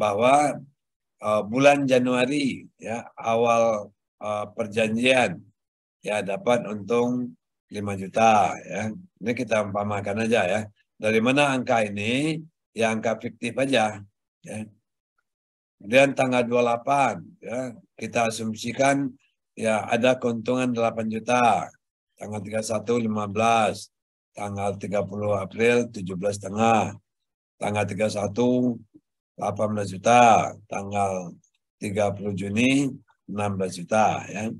bahwa bulan Januari ya awal perjanjian ya dapat untung 5 juta ya. Ini kita umpamakan aja ya. Dari mana angka ini? Ya angka fiktif aja ya. Kemudian tanggal 28 ya, kita asumsikan ya ada keuntungan 8 juta. Tanggal 31 15, tanggal 30 April 17,5, tanggal 31 18 juta, tanggal 30 Juni 16 juta ya.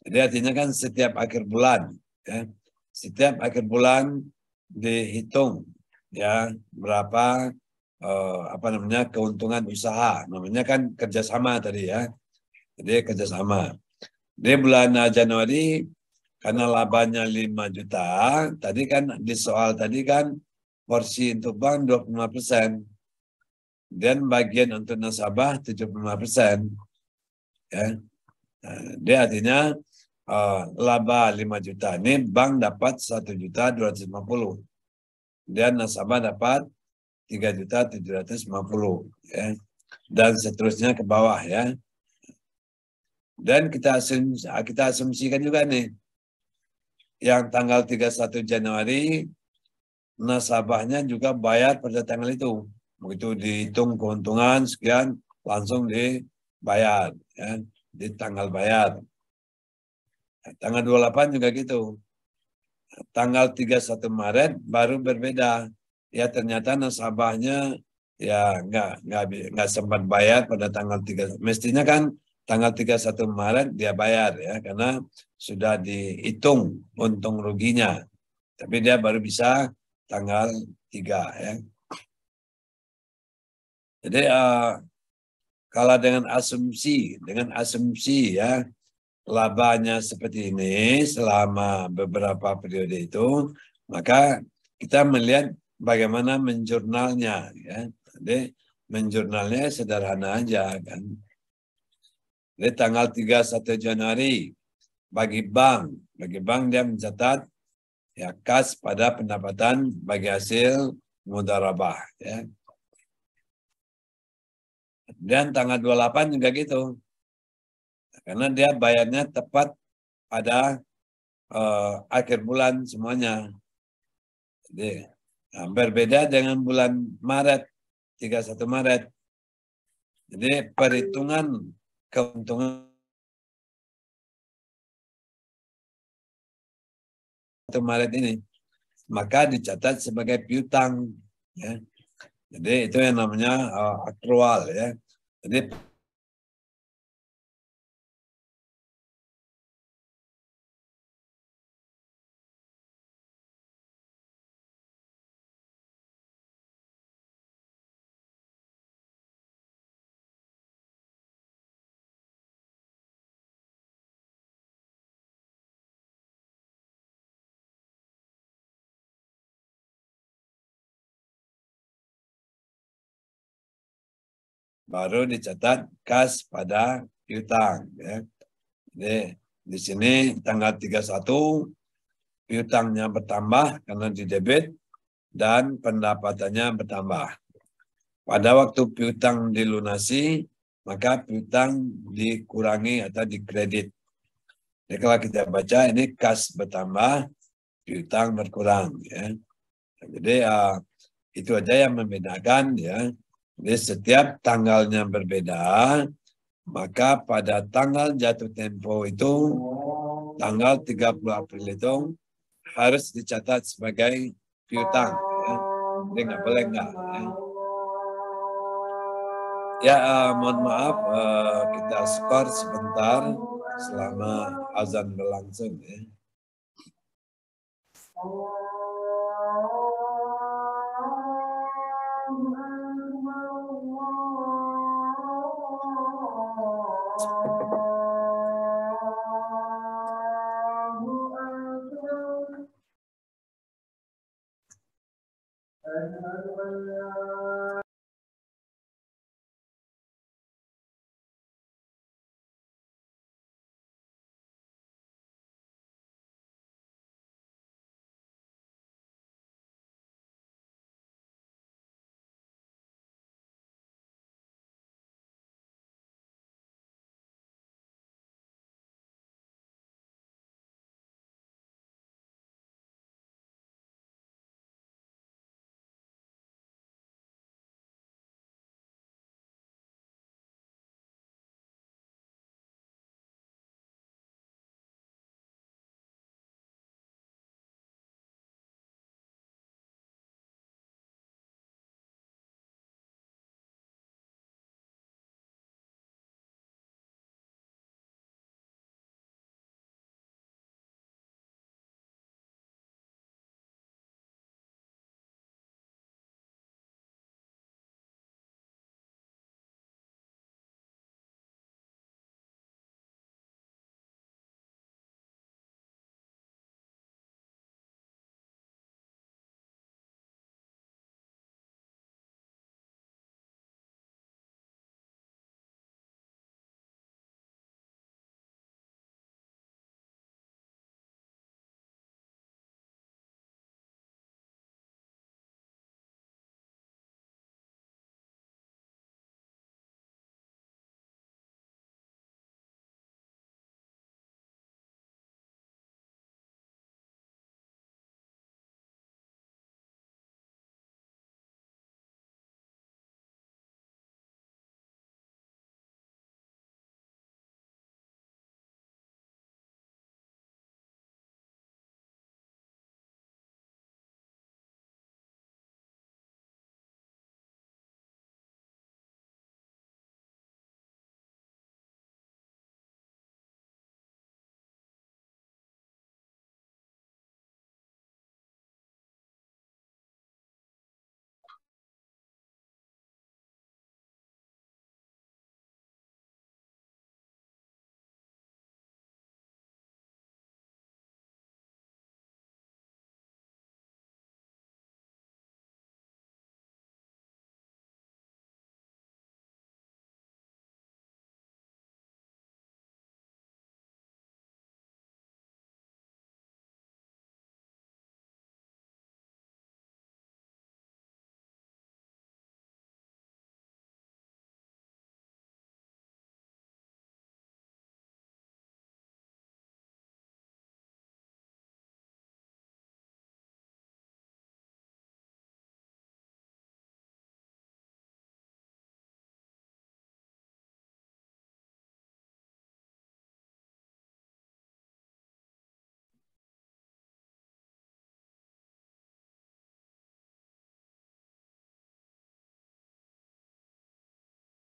Jadi artinya kan setiap akhir bulan ya. Setiap akhir bulan dihitung ya berapa keuntungan usaha. Namanya kan kerjasama tadi ya. Jadi kerjasama. Di bulan Januari karena labanya 5 juta, tadi kan di soal tadi kan porsi untuk bank 25%. Dan bagian untuk nasabah 75%. Ya. Nah, dia artinya laba 5 juta. Ini bank dapat 1.250.000. Dan nasabah dapat 3.750.000 ya. Dan seterusnya ke bawah ya. Dan kita asumsikan juga nih yang tanggal 31 Januari nasabahnya juga bayar pada tanggal itu. Begitu dihitung keuntungan sekian langsung dibayar ya, di tanggal bayar. Tanggal 28 juga gitu. Tanggal 31 Maret baru berbeda. Ya ternyata nasabahnya ya nggak sempat bayar pada tanggal 3. Mestinya kan tanggal 31 Maret dia bayar ya karena sudah dihitung untung ruginya. Tapi dia baru bisa tanggal 3 ya. Jadi kalau dengan asumsi ya labanya seperti ini selama beberapa periode itu, maka kita melihat bagaimana menjurnalnya ya. Jadi menjurnalnya sederhana aja kan. Jadi tanggal 31 Januari bagi bank dia mencatat ya kas pada pendapatan bagi hasil mudharabah ya. Dan tanggal 28 juga gitu. Karena dia bayarnya tepat pada akhir bulan semuanya. Jadi berbeda dengan bulan Maret, 31 Maret. Jadi perhitungan keuntungan 1 Maret ini maka dicatat sebagai piutang ya. Jadi itu yang namanya akrual ya. Jadi baru dicatat kas pada piutang ya. Jadi di sini tanggal 31 piutangnya bertambah karena di debit dan pendapatannya bertambah. Pada waktu piutang dilunasi, maka piutang dikurangi atau dikredit. Jadi kalau kita baca ini kas bertambah, piutang berkurang ya. Jadi itu aja yang membedakan ya. Jadi setiap tanggalnya berbeda, maka pada tanggal jatuh tempo itu, tanggal 30 April itu harus dicatat sebagai piutang. Ya. Jadi nggak boleh nggak. Ya, mohon maaf kita skor sebentar selama azan berlangsung ya.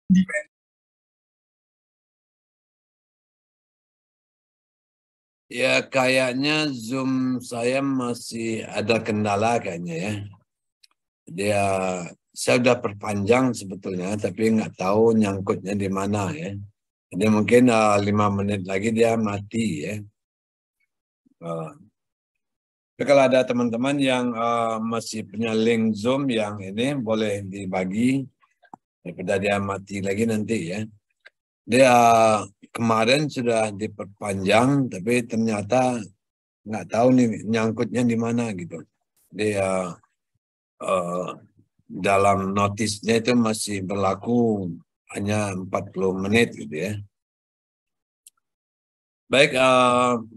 Ya kayaknya Zoom saya masih ada kendala kayaknya ya. Dia saya sudah perpanjang sebetulnya, tapi nggak tahu nyangkutnya di mana ya. Jadi mungkin 5 menit lagi dia mati ya. Tapi kalau ada teman-teman yang masih punya link Zoom yang ini boleh dibagi daripada dia mati lagi nanti ya. Dia kemarin sudah diperpanjang, tapi ternyata nggak tahu nih nyangkutnya di mana gitu. Dia dalam notisnya itu masih berlaku hanya 40 menit gitu ya. Baik,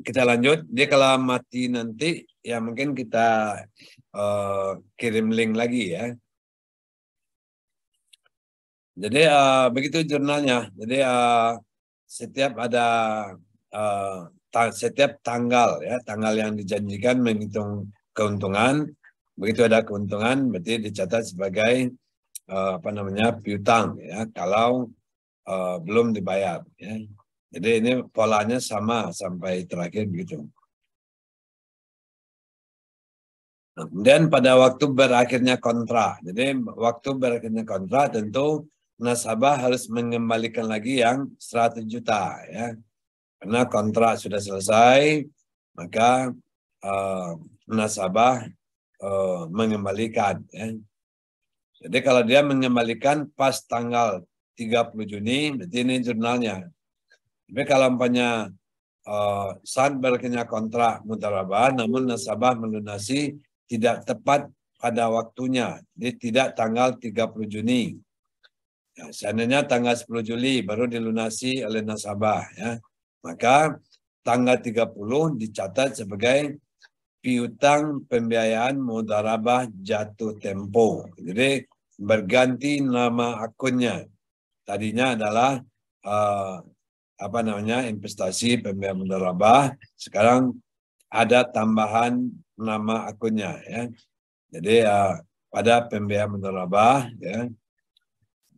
kita lanjut. Dia kalau mati nanti, ya mungkin kita kirim link lagi ya. Jadi begitu jurnalnya. Jadi setiap ada setiap tanggal ya, tanggal yang dijanjikan menghitung keuntungan. Begitu ada keuntungan, berarti dicatat sebagai piutang ya. Kalau belum dibayar ya. Jadi ini polanya sama sampai terakhir begitu. Dan pada waktu berakhirnya kontrak, jadi waktu berakhirnya kontrak tentu nasabah harus mengembalikan lagi yang 100 juta ya. Karena kontrak sudah selesai, maka nasabah mengembalikan ya. Jadi kalau dia mengembalikan pas tanggal 30 Juni, berarti ini jurnalnya. Tapi kalau umpamanya saat berakhirnya kontrak mudharabah, namun nasabah melunasi tidak tepat pada waktunya, jadi tidak tanggal 30 Juni. Ya, seandainya tanggal 10 Juli baru dilunasi oleh nasabah, ya, maka tanggal 30 dicatat sebagai piutang pembiayaan mudharabah jatuh tempo. Jadi berganti nama akunnya. Tadinya adalah investasi pembiayaan mudharabah, sekarang ada tambahan nama akunnya ya. Jadi pada pembiayaan mudharabah ya.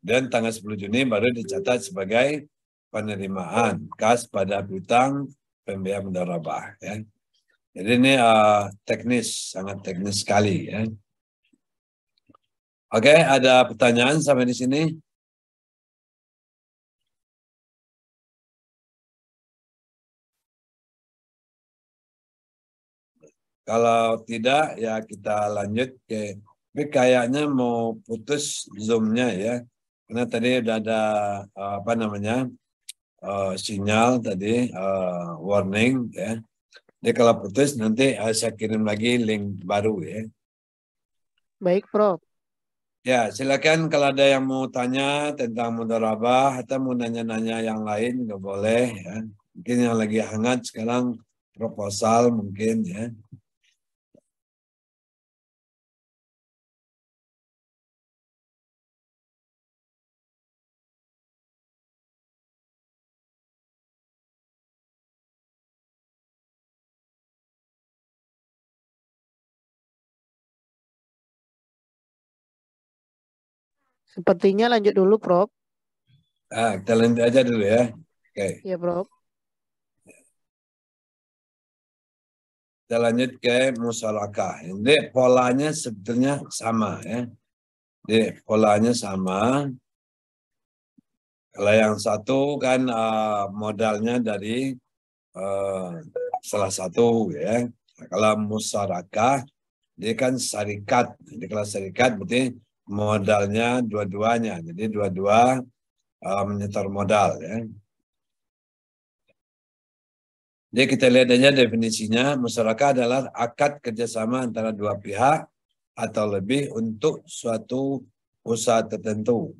Dan tanggal 10 Juni baru dicatat sebagai penerimaan kas pada piutang pembiayaan mudharabah ya. Jadi ini teknis, sangat teknis sekali ya. Oke, ada pertanyaan sampai di sini? Kalau tidak, ya kita lanjut ke. Tapi kayaknya mau putus Zoom-nya ya. Karena tadi udah ada sinyal tadi warning ya. Jadi kalau putus nanti saya kirim lagi link baru ya. Baik, Prof. Ya, silakan kalau ada yang mau tanya tentang mudharabah atau mau nanya-nanya yang lain nggak boleh ya. Mungkin yang lagi hangat sekarang proposal mungkin ya. Sepertinya lanjut dulu, Prof. Kita lanjut aja dulu ya. Oke. Ya, Prof. Kita lanjut ke musyarakah. Jadi polanya sebetulnya sama ya. Jadi polanya sama. Kalau yang satu kan modalnya dari salah satu ya. Kalau musyarakah dia kan syarikat. Jadi kalau syarikat berarti modalnya dua-duanya. Jadi dua-dua menyetor modal ya. Jadi kita lihat aja definisinya, musyarakah adalah akad kerjasama antara dua pihak atau lebih untuk suatu usaha tertentu,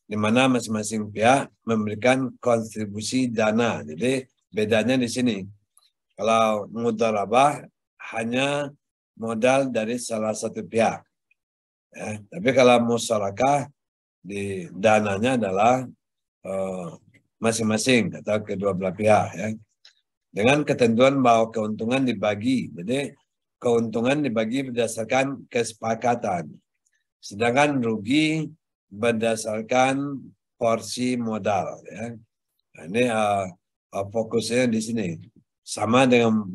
di mana masing-masing pihak memberikan kontribusi dana. Jadi bedanya di sini, kalau mudharabah hanya modal dari salah satu pihak, ya. Tapi kalau musyarakah di dananya adalah masing-masing atau kedua belah pihak, ya. Dengan ketentuan bahwa keuntungan dibagi. Jadi keuntungan dibagi berdasarkan kesepakatan. Sedangkan rugi berdasarkan porsi modal. Ya. Nah, ini fokusnya di sini. Sama dengan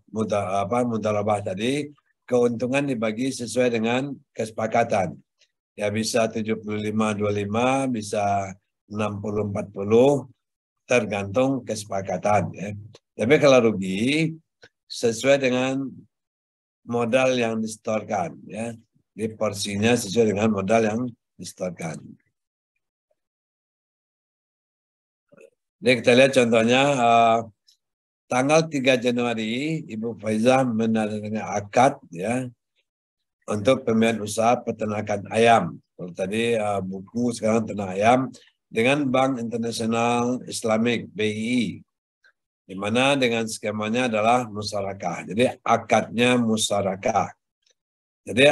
mudharabah tadi, keuntungan dibagi sesuai dengan kesepakatan. Ya bisa 75-25, bisa 60-40, tergantung kesepakatan. Ya. Tapi kalau rugi, sesuai dengan modal yang disetorkan. Ya. Di porsinya sesuai dengan modal yang disetorkan. Jadi kita lihat contohnya, tanggal 3 Januari, Ibu Faizah menandatangani akad ya untuk pembiayaan usaha peternakan ayam. Kalau tadi buku, sekarang ternak ayam dengan Bank Internasional Islamic (BII), di mana dengan skemanya adalah musyarakah. Jadi akadnya musyarakah. Jadi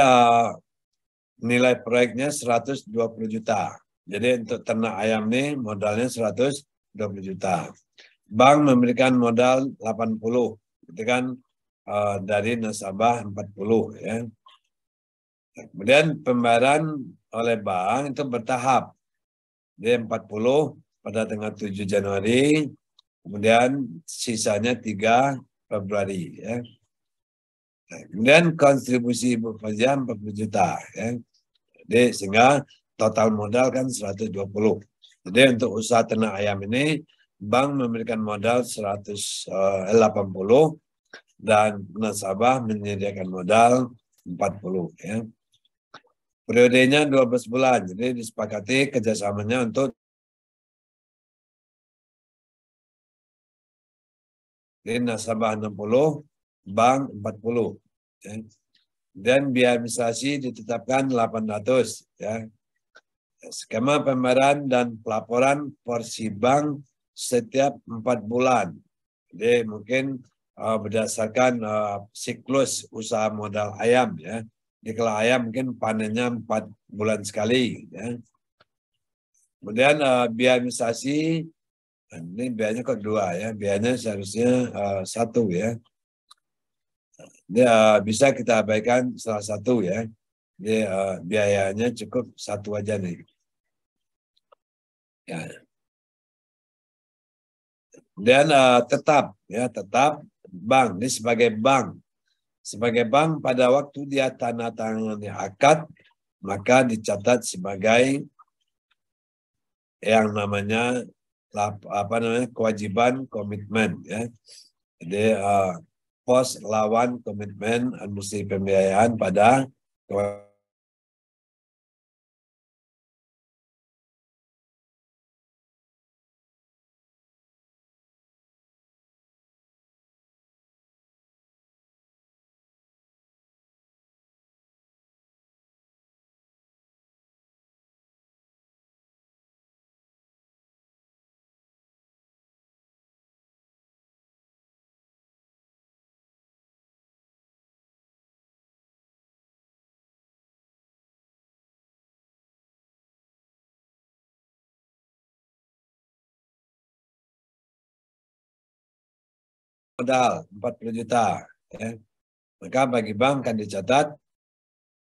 nilai proyeknya 120 juta. Jadi untuk ternak ayam ini modalnya 120 juta. Bank memberikan modal 80, itu kan dari nasabah 40 ya. Kemudian pembayaran oleh bank itu bertahap. Jadi 40 pada tanggal 7 Januari, kemudian sisanya 3 Februari ya. Kemudian kontribusi Ibu Faizah 40 juta ya. Jadi sehingga total modal kan 120. Jadi untuk usaha ternak ayam ini bank memberikan modal 180 dan nasabah menyediakan modal 40 ya. Periodenya 12 bulan. Jadi disepakati kerjasamanya untuk nasabah 60, bank 40 ya. Dan biaya administrasi ditetapkan 800 ya. Skema pembayaran dan pelaporan porsi bank setiap 4 bulan. Jadi mungkin berdasarkan siklus usaha modal ayam ya. Jadi kalau ayam mungkin panennya 4 bulan sekali ya. Kemudian biaya administrasi, ini biayanya kok 2 ya. Biayanya seharusnya 1 ya. Dia bisa kita abaikan salah satu ya. Jadi biayanya cukup 1 aja nih. Ya. Dan tetap bank ini sebagai bank pada waktu dia tanda tangani akad maka dicatat sebagai yang namanya kewajiban komitmen ya. Jadi pos lawan komitmen administrasi pembiayaan pada modal 40 juta ya. Maka bagi bank akan dicatat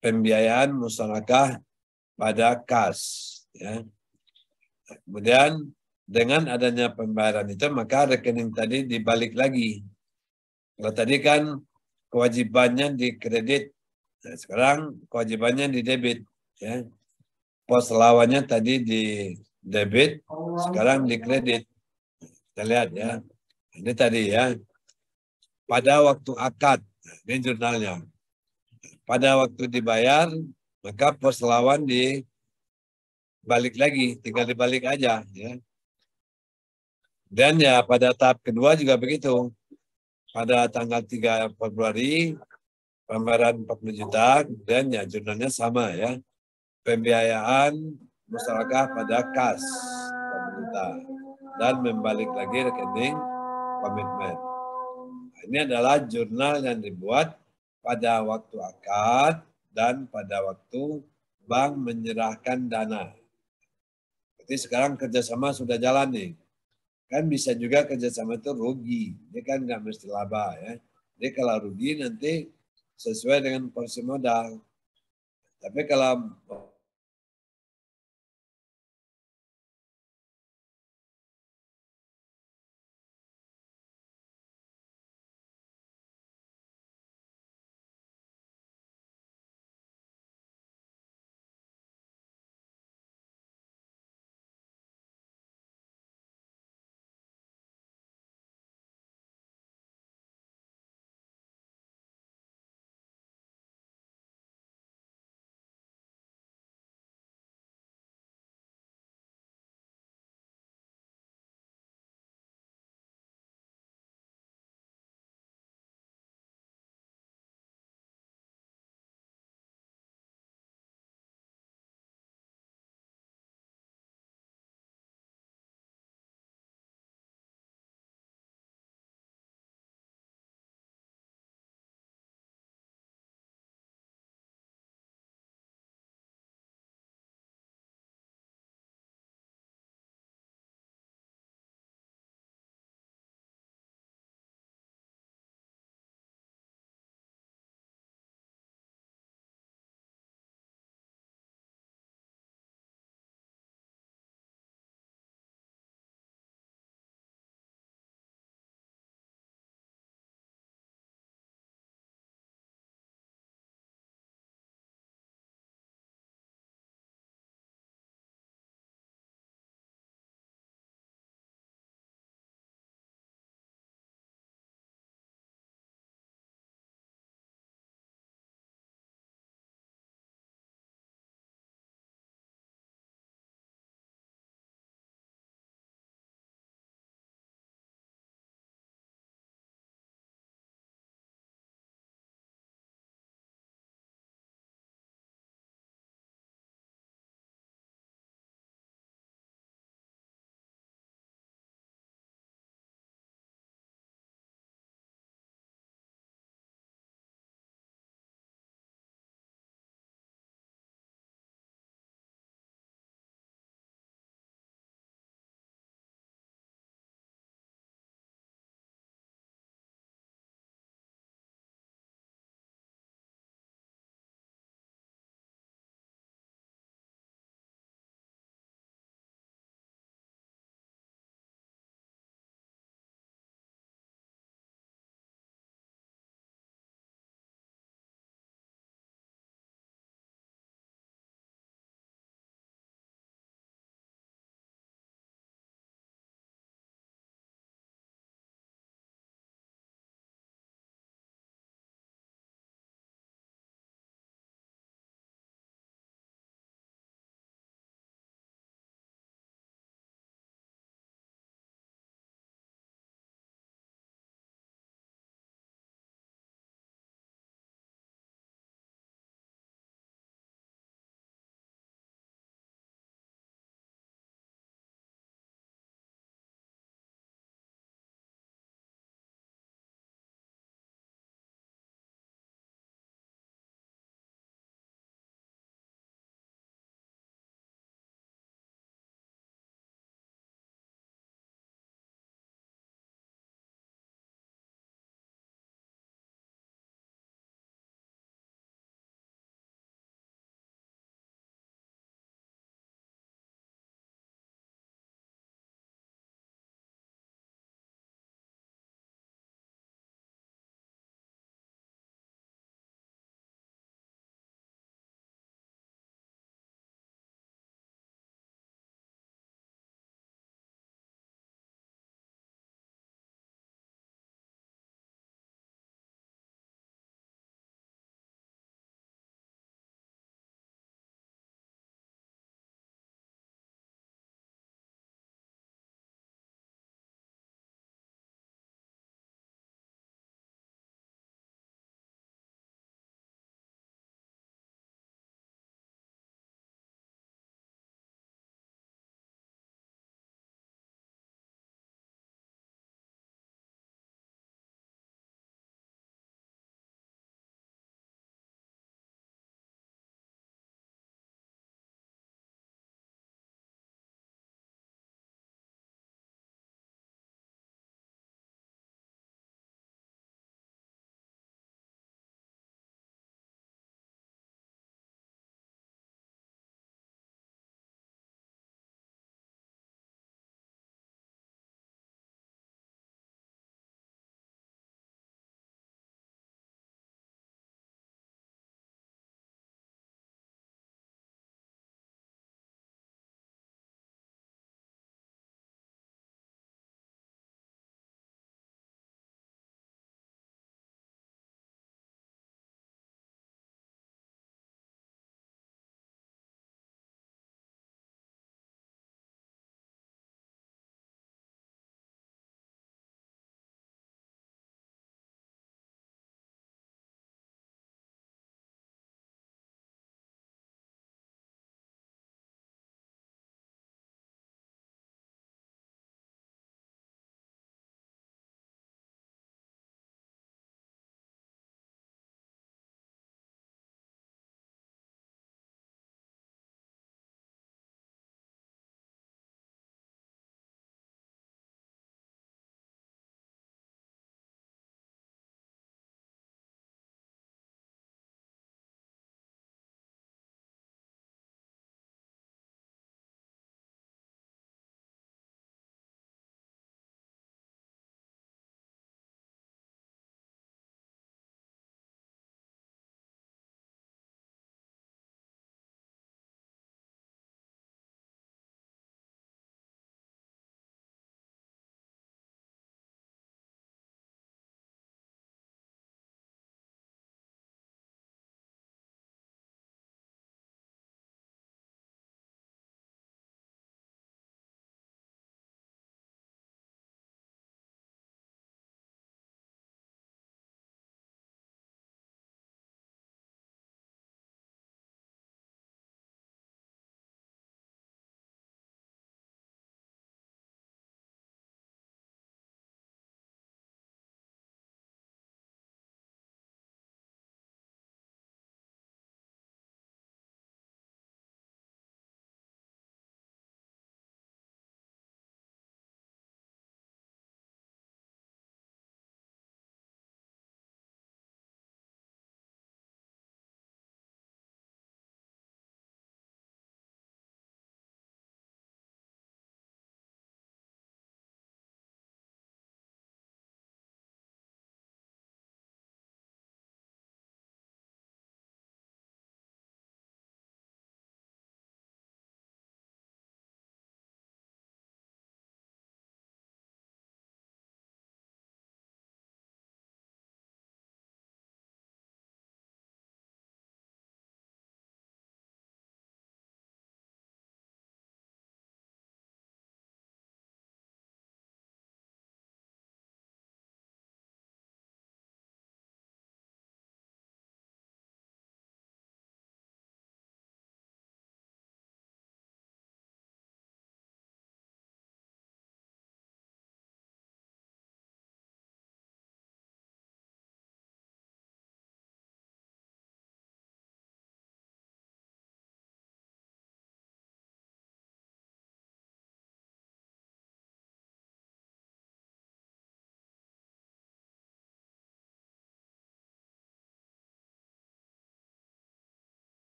pembiayaan musyarakah pada kas ya. Kemudian dengan adanya pembayaran itu maka rekening tadi dibalik lagi. Kalau tadi kan kewajibannya di kredit, nah, sekarang kewajibannya di debit ya. Pos lawannya tadi di debit, sekarang di kredit. Kita lihat ya. Ini tadi ya. Pada waktu akad, ini jurnalnya. Pada waktu dibayar, maka pos lawan dibalik lagi, tinggal dibalik aja. Ya. Dan ya pada tahap kedua juga begitu. Pada tanggal 3 Februari, pembayaran 40 juta, dan ya jurnalnya sama ya. Pembiayaan masyarakat pada kas pemerintah dan membalik lagi rekening komitmen. Ini adalah jurnal yang dibuat pada waktu akad dan pada waktu bank menyerahkan dana. Jadi sekarang kerjasama sudah jalan nih. Kan bisa juga kerjasama itu rugi. Ini kan nggak mesti laba ya. Jadi kalau rugi nanti sesuai dengan porsi modal. Tapi kalau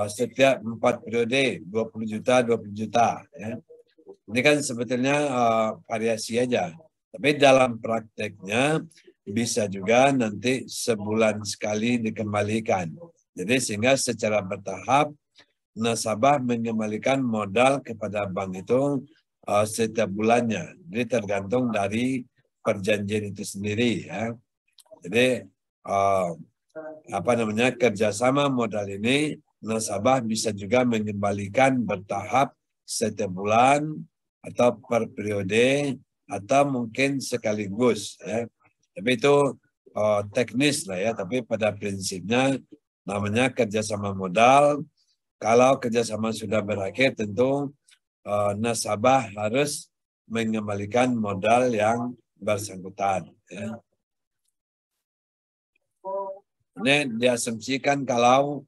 setiap 4 periode 20 juta, 20 juta. Ya. Ini kan sebetulnya variasi aja. Tapi dalam prakteknya bisa juga nanti sebulan sekali dikembalikan. Jadi sehingga secara bertahap nasabah mengembalikan modal kepada bank itu setiap bulannya. Jadi tergantung dari perjanjian itu sendiri. Ya. Jadi kerjasama modal ini nasabah bisa juga mengembalikan bertahap setiap bulan atau per periode atau mungkin sekaligus. Ya. Tapi itu teknis lah ya. Tapi pada prinsipnya namanya kerjasama modal. Kalau kerjasama sudah berakhir, tentu nasabah harus mengembalikan modal yang bersangkutan. Ya. Ini diasumsikan kalau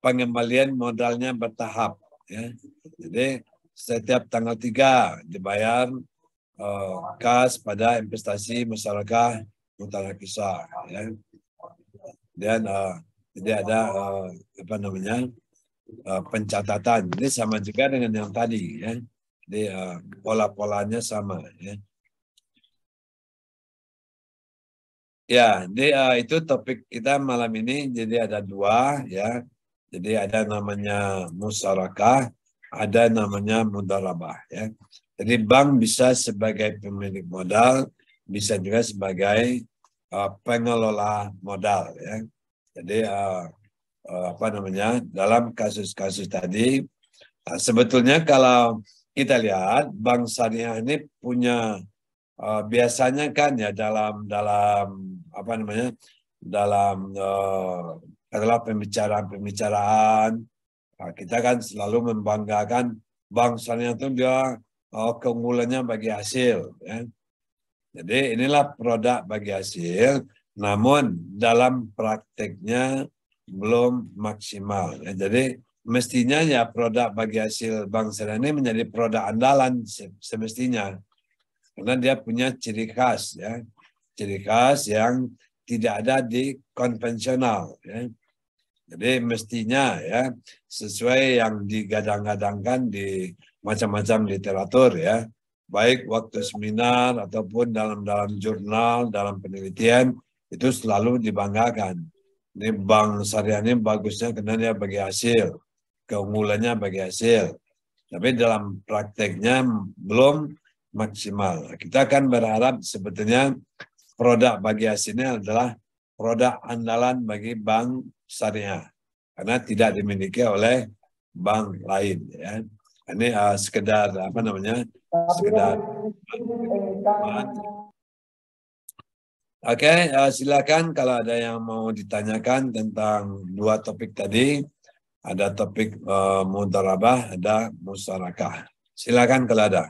pengembalian modalnya bertahap. Ya. Jadi setiap tanggal 3 dibayar kas pada investasi masyarakat Utara Kisah. Ya. Dan jadi ada pencatatan. Ini sama juga dengan yang tadi. Ya. Jadi pola-polanya sama. Ya. Ya, jadi itu topik kita malam ini. Jadi ada 2 ya. Jadi ada namanya musyarakah, ada namanya mudharabah ya. Jadi bank bisa sebagai pemilik modal, bisa juga sebagai pengelola modal ya. Jadi dalam kasus-kasus tadi sebetulnya kalau kita lihat bank syariah ini punya biasanya kan ya dalam adalah pembicaraan kita kan selalu membanggakan bank syariah itu dia keunggulannya bagi hasil ya. Jadi inilah produk bagi hasil, namun dalam prakteknya belum maksimal ya. Jadi mestinya ya produk bagi hasil bank syariah ini menjadi produk andalan semestinya. Karena dia punya ciri khas ya. Ciri khas yang tidak ada di konvensional ya. Jadi mestinya ya sesuai yang digadang-gadangkan di macam-macam literatur ya. Baik waktu seminar ataupun dalam jurnal, dalam penelitian itu selalu dibanggakan. Ini bank syariah ini bagusnya karena dia bagi hasil, keunggulannya bagi hasil. Tapi dalam prakteknya belum maksimal. Kita akan berharap sebetulnya produk bagi hasilnya adalah produk andalan bagi bank syariah karena tidak dimiliki oleh bank lain ya. Ini sekedar Oke, silakan kalau ada yang mau ditanyakan tentang 2 topik tadi. Ada topik mudharabah, ada musyarakah. Silakan kalau ada.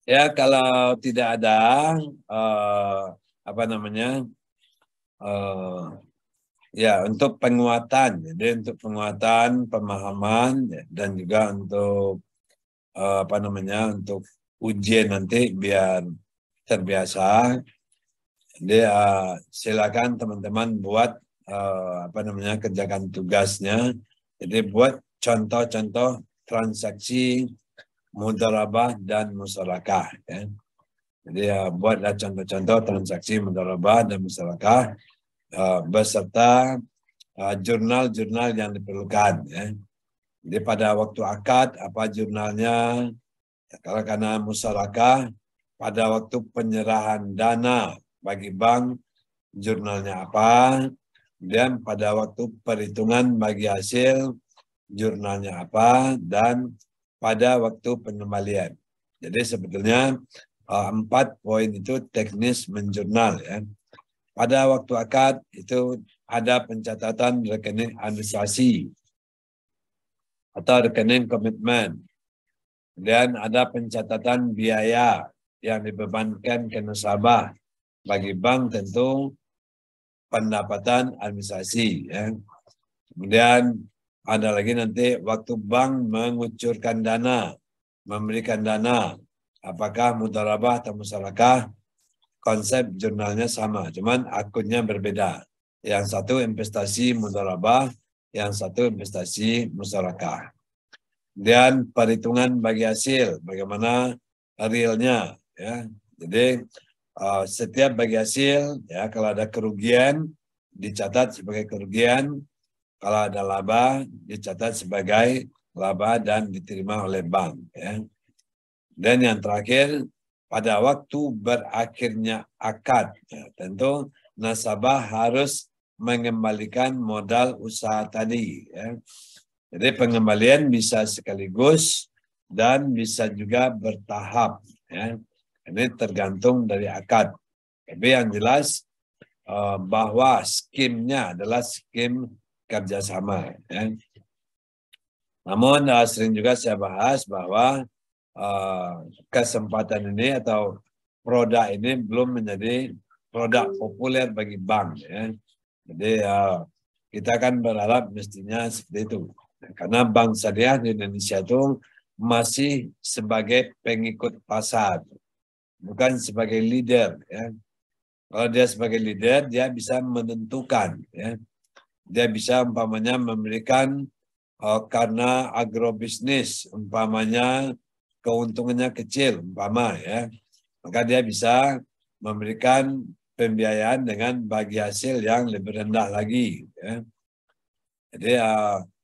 Ya, kalau tidak ada ya untuk penguatan, jadi untuk penguatan pemahaman dan juga untuk untuk ujian nanti biar terbiasa. Jadi silakan teman-teman buat kerjakan tugasnya. Jadi buat contoh-contoh transaksi mudharabah dan musyarakah ya. Jadi buatlah contoh-contoh transaksi mudharabah dan musyarakah beserta jurnal-jurnal yang diperlukan ya. Jadi pada waktu akad apa jurnalnya, ya, kalau karena musyarakah pada waktu penyerahan dana bagi bank jurnalnya apa, dan pada waktu perhitungan bagi hasil jurnalnya apa, dan pada waktu pengembalian. Jadi sebetulnya 4 poin itu teknis menjurnal ya. Pada waktu akad itu ada pencatatan rekening administrasi atau rekening komitmen. Dan ada pencatatan biaya yang dibebankan ke nasabah. Bagi bank tentu pendapatan administrasi. Ya. Kemudian ada lagi nanti waktu bank mengucurkan dana, memberikan dana. Apakah mudharabah atau musyarakah? Konsep jurnalnya sama, cuman akunnya berbeda. Yang satu investasi mudharabah, yang satu investasi musyarakah. Dan perhitungan bagi hasil, bagaimana realnya. Ya. Jadi setiap bagi hasil, ya kalau ada kerugian dicatat sebagai kerugian, kalau ada laba dicatat sebagai laba dan diterima oleh bank. Ya. Dan yang terakhir, pada waktu berakhirnya akad, ya, tentu nasabah harus mengembalikan modal usaha tadi. Ya. Jadi pengembalian bisa sekaligus dan bisa juga bertahap. Ya. Ini tergantung dari akad. Tapi yang jelas bahwa skimnya adalah skim kerjasama. Ya. Namun sering juga saya bahas bahwa kesempatan ini atau produk ini belum menjadi produk populer bagi bank. Ya. Jadi kita kan berharap mestinya seperti itu. Karena bank syariah di Indonesia itu masih sebagai pengikut pasar, bukan sebagai leader. Ya. Kalau dia sebagai leader, dia bisa menentukan. Ya. Dia bisa umpamanya memberikan karena agrobisnis, umpamanya keuntungannya kecil, umpama ya, maka dia bisa memberikan pembiayaan dengan bagi hasil yang lebih rendah lagi. Ya. Jadi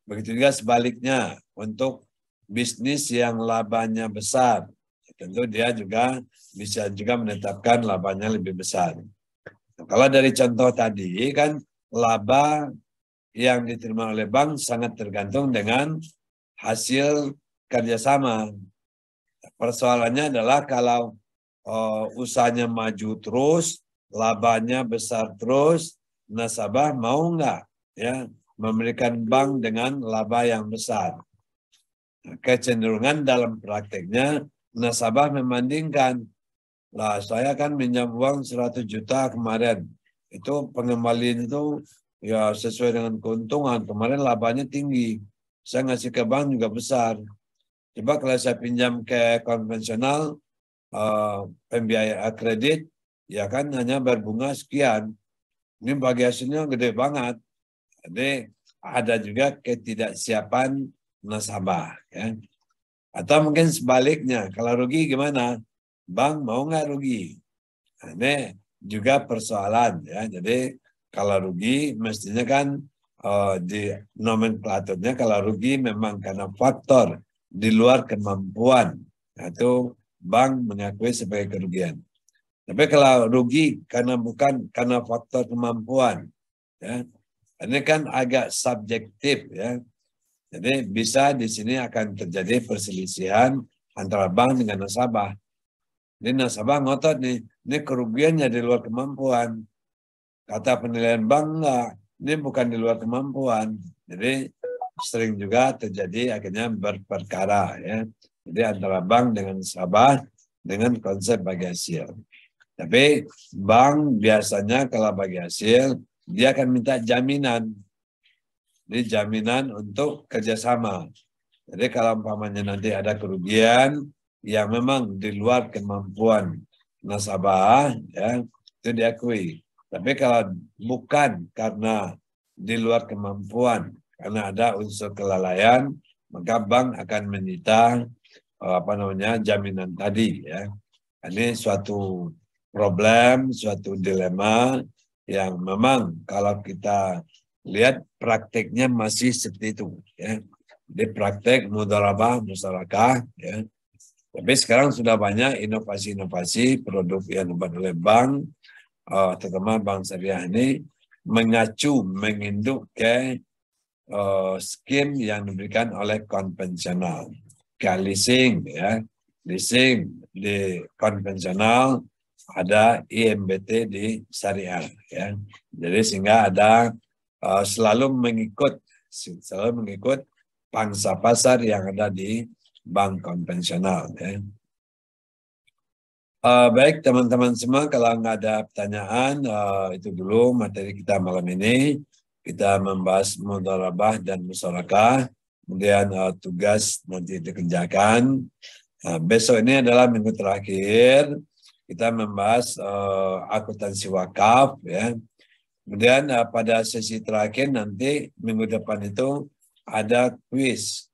begitu juga sebaliknya untuk bisnis yang labanya besar, tentu dia juga bisa juga menetapkan labanya lebih besar. Nah, kalau dari contoh tadi kan laba yang diterima oleh bank sangat tergantung dengan hasil kerjasama. Persoalannya adalah kalau usahanya maju terus, labanya besar terus, nasabah mau nggak ya memberikan bank dengan laba yang besar. Kecenderungan dalam prakteknya nasabah membandingkan, lah saya kan minjam uang 100 juta kemarin, itu pengembalian itu ya sesuai dengan keuntungan, kemarin labanya tinggi, saya ngasih ke bank juga besar. Coba kalau saya pinjam ke konvensional, pembiayaan kredit, ya kan hanya berbunga sekian. Ini bagi hasilnya gede banget. Jadi ada juga ketidaksiapan nasabah. Ya. Atau mungkin sebaliknya, kalau rugi gimana? Bank mau nggak rugi? Nah, ini juga persoalan. Ya. Jadi kalau rugi mestinya kan di nomenklaturnya kalau rugi memang karena faktor di luar kemampuan, itu bank mengakui sebagai kerugian. Tapi kalau rugi karena bukan karena faktor kemampuan, ya, ini kan agak subjektif, ya. Jadi bisa di sini akan terjadi perselisihan antara bank dengan nasabah. Ini nasabah ngotot nih, ini kerugiannya di luar kemampuan. Kata penilaian bank enggak, ini bukan di luar kemampuan. Jadi sering juga terjadi akhirnya berperkara, ya. Jadi antara bank dengan nasabah dengan konsep bagi hasil. Tapi bank biasanya kalau bagi hasil dia akan minta jaminan. Jadi jaminan untuk kerjasama. Jadi kalau umpamanya nanti ada kerugian yang memang di luar kemampuan nasabah, ya itu diakui. Tapi kalau bukan karena di luar kemampuan, karena ada unsur kelalaian, maka bank akan menyita jaminan tadi. Ya. Ini suatu problem, suatu dilema yang memang kalau kita lihat prakteknya masih seperti itu. Ya. Di praktek mudharabah musyarakah. Ya. Tapi sekarang sudah banyak inovasi-inovasi produk yang dibuat oleh bank, terutama bank syariah ini mengacu, menginduk ke skim yang diberikan oleh konvensional. Kayak leasing, ya. Leasing di konvensional, ada IMBT di syariah. Ya. Jadi sehingga ada selalu mengikut pangsa pasar yang ada di bank konvensional. Ya. Baik teman-teman semua, kalau nggak ada pertanyaan, itu dulu materi kita malam ini. Kita membahas mudharabah dan musyarakah, kemudian tugas nanti dikerjakan. Besok ini adalah minggu terakhir, kita membahas akuntansi wakaf. Ya. Kemudian pada sesi terakhir nanti minggu depan itu ada kuis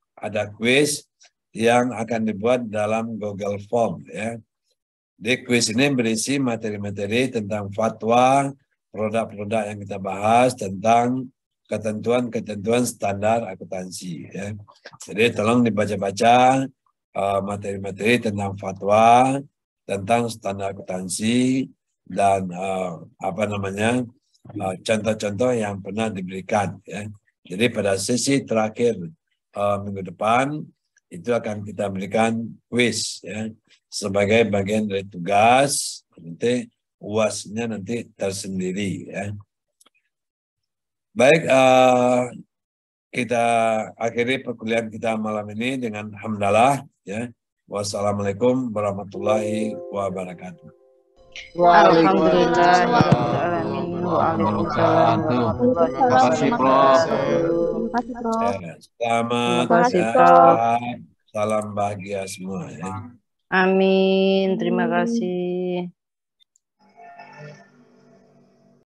yang akan dibuat dalam Google Form. Ya. Di kuis ini berisi materi-materi tentang fatwa, produk-produk yang kita bahas, tentang ketentuan-ketentuan standar akuntansi. Ya. Jadi tolong dibaca-baca materi-materi tentang fatwa, tentang standar akuntansi, dan contoh-contoh yang pernah diberikan. Ya. Jadi pada sesi terakhir minggu depan itu akan kita berikan kuis. Ya, sebagai bagian dari tugas, nanti UAS-nya nanti tersendiri. Ya. Baik, kita akhiri perkuliahan kita malam ini dengan hamdalah. Ya. Wassalamualaikum warahmatullahi wabarakatuh. Waalaikumsalam. Terima kasih, Prof. Selamat, Terima kasih, sehat, salam bahagia semua. Ya. Amin. Terima kasih.